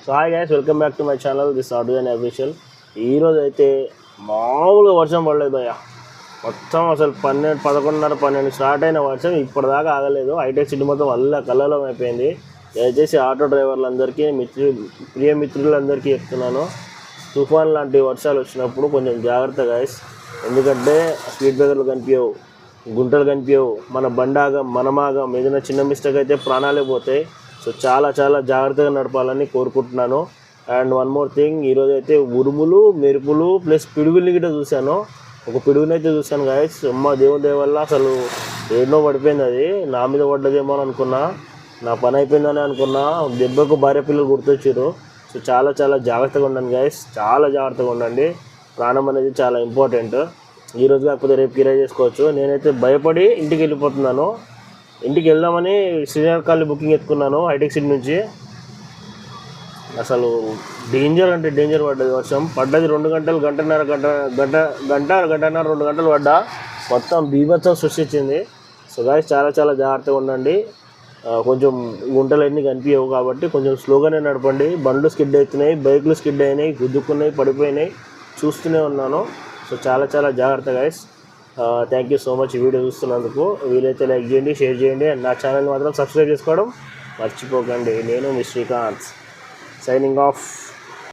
So hi guys, welcome back to my channel this audience official. ఈరోజు అయితే మామూలుగా వర్షం పడలేదు భయ్య. మొత్తం అసలు 11:30-12 స్టార్ట్ అయిన వర్షం ఇప్పటిదాకా ఆగలేదు. హైటెక్ సిటీ మొత్తం కల్లోలం అయిపోయింది. దయచేసి ఆటో డ్రైవర్లందరికీ ప్రియ మిత్రులందరికీ చెప్తున్నాను, తుఫాన్ లాంటి వర్షాలు వచ్చినప్పుడు కొంచెం జాగ్రత్త గైస్. ఎందుకంటే స్పీడ్ బ్రేకర్లు కనిపించవు, గుంటలు కనిపించవు, మన బండాగం మనమాగం, ఏదైనా చిన్న మిస్టేక్ అయితే ప్రాణాలే పోతాయి. సో చాలా చాలా జాగ్రత్తగా నడపాలని కోరుకుంటున్నాను. అండ్ వన్ మోర్ థింగ్, ఈరోజు అయితే ఉరుములు మెరుపులు ప్లస్ పిడుగుల్ని గిట్ట చూశాను. ఒక పిడుగునైతే చూశాను గాయస్. అమ్మ దేవుని దయ వల్ల అసలు ఏడనో పడిపోయింది. అది నా మీద పడ్డదేమో అని అనుకున్నా, నా పని అయిపోయిందని అనుకున్నా. దెబ్బకు భార్య పిల్లలు గుర్తొచ్చారు. సో చాలా చాలా జాగ్రత్తగా ఉండండి గాయస్, చాలా జాగ్రత్తగా ఉండండి. ప్రాణం అనేది చాలా ఇంపార్టెంట్. ఈరోజు కాకపోతే రేపు కిరాయి చేసుకోవచ్చు. నేనైతే భయపడి ఇంటికి వెళ్ళిపోతున్నాను. ఇంటికి వెళ్దామని శ్రీనగర్ కాలనీ బుకింగ్ ఎత్తుకున్నాను హైటెక్ సిటీ నుంచి. అసలు డేంజర్ అంటే డేంజర్ పడ్డది. వర్షం పడ్డది 2 గంటలు, గంటన్నర 2 గంటలు పడ్డా మొత్తం బీభత్సం సృష్టించింది. సో గాయస్ చాలా చాలా జాగ్రత్తగా ఉండండి. కొంచెం గుంటలు అన్నీ కనిపించవు కాబట్టి కొంచెం స్లోగానే నడపండి. బండ్లు స్కిడ్ అవుతున్నాయి, బైకులు స్కిడ్ అయినాయి, గుద్దుకున్నాయి, పడిపోయినాయి, చూస్తూనే ఉన్నాను. సో చాలా చాలా జాగ్రత్త guys. Thank you so much ఈ వీడియో చూస్తున్నందుకు. వీలైతే లైక్ చేయండి, షేర్ చేయండి, అండ్ నా ఛానల్ మాత్రం సబ్స్క్రైబ్ చేసుకోవడం మర్చిపోకండి. నేను మీ శ్రీకాంత్, సైనింగ్ ఆఫ్.